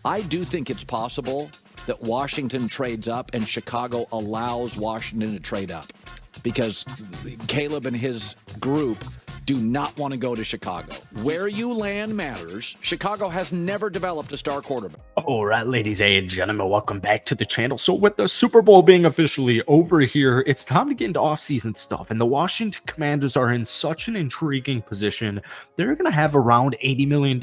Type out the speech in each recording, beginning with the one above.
I do think it's possible that Washington trades up and Chicago allows Washington to trade up because Caleb and his group do not want to go to Chicago. Where you land matters. Chicago has never developed a star quarterback. All right, ladies and gentlemen, welcome back to the channel. So with the Super Bowl being officially over here, it's time to get into offseason stuff. And the Washington Commanders are in such an intriguing position. They're going to have around $80 million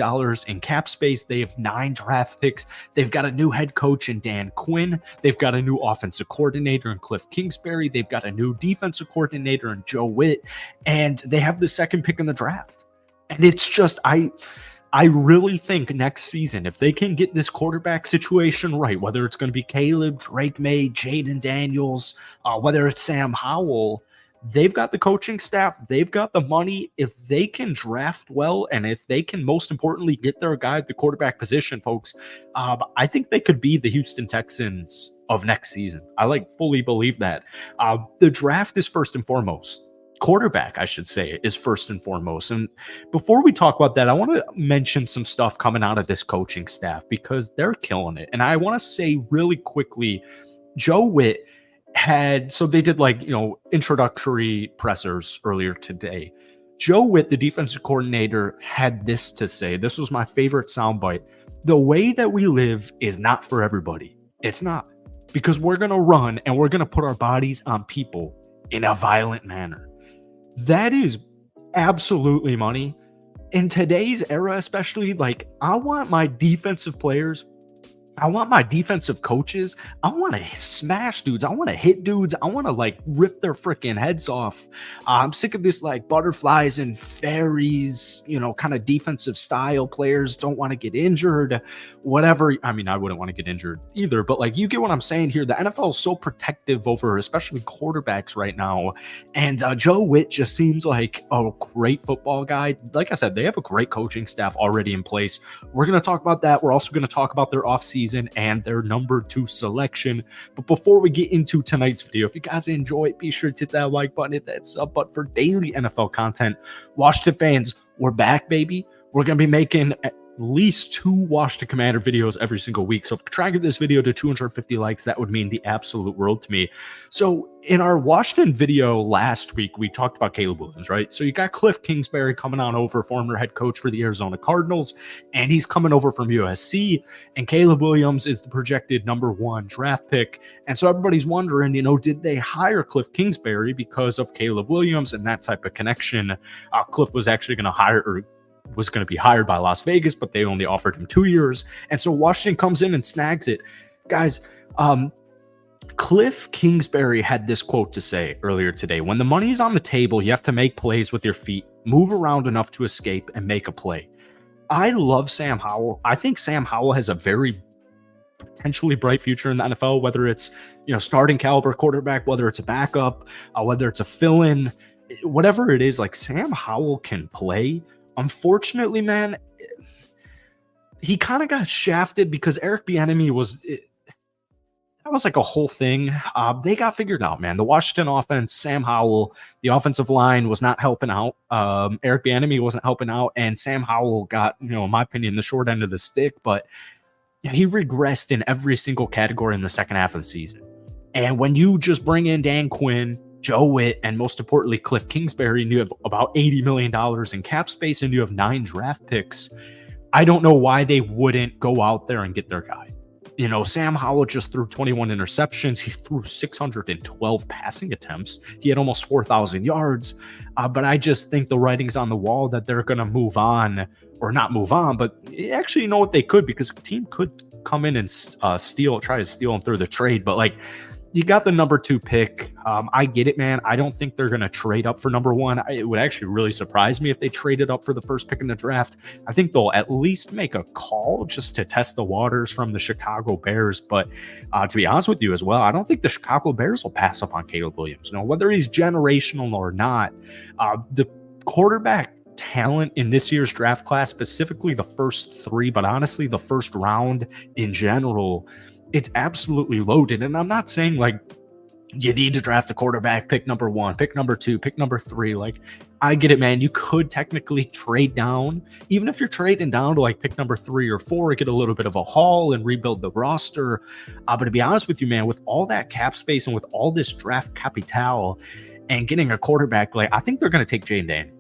in cap space. They have 9 draft picks. They've got a new head coach in Dan Quinn. They've got a new offensive coordinator in Cliff Kingsbury. They've got a new defensive coordinator in Joe Witt. And they have the second pick in the draft. And it's just, I really think next season, if they can get this quarterback situation right, whether it's going to be Caleb, Drake May, Jaden Daniels, whether it's Sam Howell, they've got the coaching staff, they've got the money. If they can draft well, and if they can, most importantly, get their guy at the quarterback position, folks, I think they could be the Houston Texans of next season. I fully believe that. The draft is first and foremost. Quarterback, I should say, is first and foremost. And before we talk about that, I want to mention some stuff coming out of this coaching staff because they're killing it. And I want to say really quickly, Joe Witt so they did introductory pressers earlier today. Joe Witt, the defensive coordinator, had this to say. This was my favorite soundbite. The way that we live is not for everybody. It's not, because we're going to run and we're going to put our bodies on people in a violent manner. That is absolutely money. In today's era, especially, I want my defensive players, I want my defensive coaches, I want to smash dudes, I want to hit dudes, I want to rip their freaking heads off. I'm sick of this butterflies and fairies, kind of defensive style. Players don't want to get injured, whatever. I mean, I wouldn't want to get injured either, but you get what I'm saying here. The NFL is so protective over especially quarterbacks right now, and Joe Witt just seems like a great football guy. Like I said, they have a great coaching staff already in place. We're going to talk about that. We're also going to talk about their offseason and their number 2 selection. But before we get into tonight's video, if you guys enjoy it, be sure to hit that like button, hit that sub button for daily NFL content. Washington fans, we're back, baby. We're going to be making at least 2 Washington Commander videos every single week. So if you try to get this video to 250 likes, that would mean the absolute world to me. So in our Washington video last week, we talked about Caleb Williams, right? So you got Cliff Kingsbury coming on over, former head coach for the Arizona Cardinals, and he's coming over from USC. And Caleb Williams is the projected number 1 draft pick. And so everybody's wondering, did they hire Cliff Kingsbury because of Caleb Williams and that type of connection? Cliff was actually going to be hired by Las Vegas, but they only offered him 2 years. And so Washington comes in and snags it. Guys, Cliff Kingsbury had this quote to say earlier today: when the money is on the table, you have to make plays with your feet, move around enough to escape, and make a play. I love Sam Howell. I think Sam Howell has a very potentially bright future in the NFL, whether it's, starting caliber quarterback, whether it's a backup, whether it's a fill-in, whatever it is, Sam Howell can play. Unfortunately, man, he kind of got shafted because Eric Bieniemy that was a whole thing. They got figured out, man. The Washington offense, Sam Howell, the offensive line was not helping out. Eric Bieniemy wasn't helping out, and Sam Howell got, in my opinion, the short end of the stick, but he regressed in every single category in the second half of the season. And when you just bring in Dan Quinn, Joe Witt, and most importantly, Cliff Kingsbury, and you have about $80 million in cap space, and you have 9 draft picks, I don't know why they wouldn't go out there and get their guy. Sam Howell just threw 21 interceptions. He threw 612 passing attempts. He had almost 4,000 yards. But I just think the writing's on the wall that they're going to move on, or not move on, but actually, what they could, because a team could come in and try to steal them through the trade. But you got the number 2 pick. I get it, man. I don't think they're going to trade up for number 1. It would actually really surprise me if they traded up for the first pick in the draft. I think they'll at least make a call just to test the waters from the Chicago Bears. But to be honest with you as well, I don't think the Chicago Bears will pass up on Caleb Williams. Whether he's generational or not, the quarterback talent in this year's draft class, specifically the first 3, but honestly, the first round in general, it's absolutely loaded. And I'm not saying you need to draft a quarterback, pick number 1, pick number 2, pick number 3. Like, I get it, man. You could technically trade down. Even if you're trading down to like pick number 3 or 4, get a little bit of a haul and rebuild the roster. But to be honest with you, man, with all that cap space and with all this draft capital and getting a quarterback, like, I think they're going to take Jaden Daniels.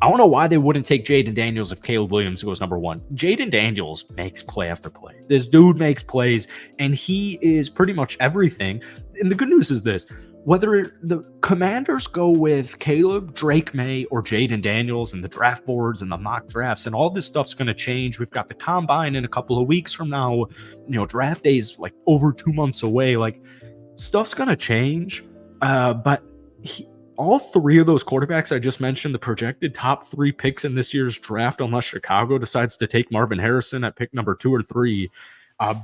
I don't know why they wouldn't take Jaden Daniels if Caleb Williams goes number 1. Jaden Daniels makes play after play. This dude makes plays, and he is pretty much everything. And the good news is this: whether the Commanders go with Caleb, Drake May, or Jaden Daniels and the draft boards and the mock drafts and all this stuff's going to change. We've got the combine in a couple of weeks from now. You know, draft day's like over 2 months away. Like, stuff's going to change. But all 3 of those quarterbacks I just mentioned, the projected top 3 picks in this year's draft, unless Chicago decides to take Marvin Harrison at pick number 2 or 3,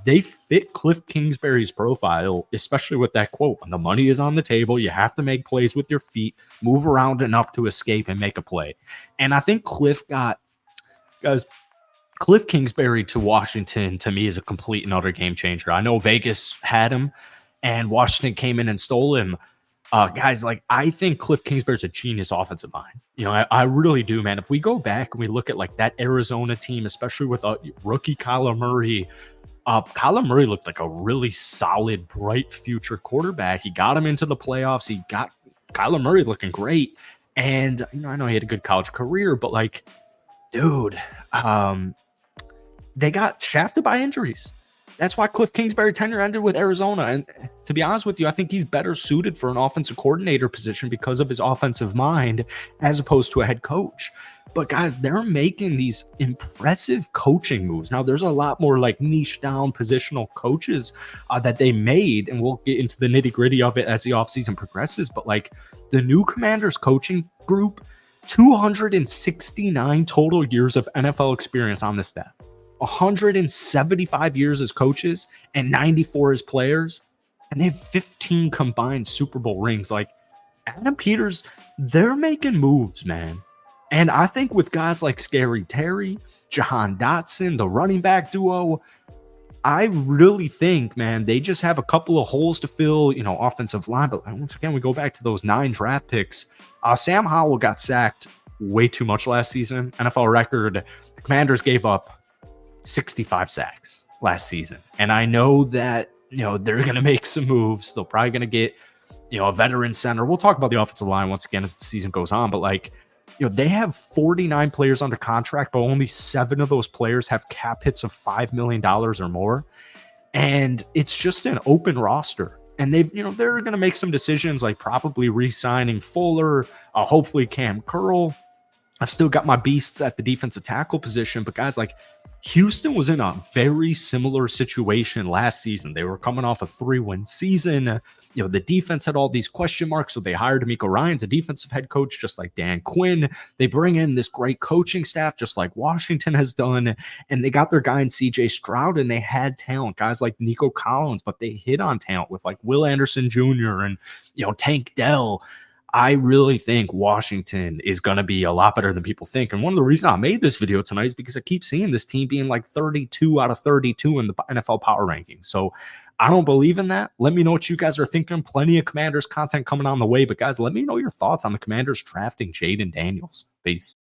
they fit Cliff Kingsbury's profile, especially with that quote: "When the money is on the table, you have to make plays with your feet, move around enough to escape and make a play." And I think Cliff Kingsbury to Washington, to me, is a complete and utter game changer. I know Vegas had him and Washington came in and stole him. Guys, like, I think Cliff Kingsbury's a genius offensive mind. You know, I really do, man. If we go back and we look at like that Arizona team, especially with rookie Kyler Murray, Kyler Murray looked like a really solid, bright future quarterback. He got him into the playoffs. He got Kyler Murray looking great. And, you know, I know he had a good college career, but like, dude, they got shafted by injuries. That's why Cliff Kingsbury tenure ended with Arizona. And to be honest with you, I think he's better suited for an offensive coordinator position because of his offensive mind as opposed to a head coach. But guys, they're making these impressive coaching moves. Now, there's a lot more like niche down positional coaches that they made, and we'll get into the nitty gritty of it as the offseason progresses. But like, the new Commanders coaching group, 269 total years of NFL experience on this staff. 175 years as coaches and 94 as players, and they have 15 combined Super Bowl rings. Like, Adam Peters, they're making moves, man. And I think with guys like Scary Terry, Jahan Dotson, the running back duo, I really think, man, they just have a couple of holes to fill, you know, offensive line. But once again, we go back to those 9 draft picks. Sam Howell got sacked way too much last season. NFL record, the Commanders gave up 65 sacks last season. And I know that, you know, they're going to make some moves. They're probably going to get, you know, a veteran center. We'll talk about the offensive line once again as the season goes on. But like, you know, they have 49 players under contract, but only 7 of those players have cap hits of $5 million or more. And it's just an open roster. And they've, you know, they're going to make some decisions like probably re-signing Fuller, hopefully Cam Curl. I've still got my beasts at the defensive tackle position, but guys, like, Houston was in a very similar situation last season. They were coming off a 3-win season. You know, the defense had all these question marks, so they hired D'Amico Ryans, a defensive head coach, just like Dan Quinn. They bring in this great coaching staff, just like Washington has done, and they got their guy in CJ Stroud, and they had talent, guys like Nico Collins, but they hit on talent with like Will Anderson Jr. and, you know, Tank Dell. I really think Washington is going to be a lot better than people think. And one of the reasons I made this video tonight is because I keep seeing this team being like 32 out of 32 in the NFL power rankings. So I don't believe in that. Let me know what you guys are thinking. Plenty of Commanders content coming on the way. But guys, let me know your thoughts on the Commanders drafting Jaden Daniels. Peace.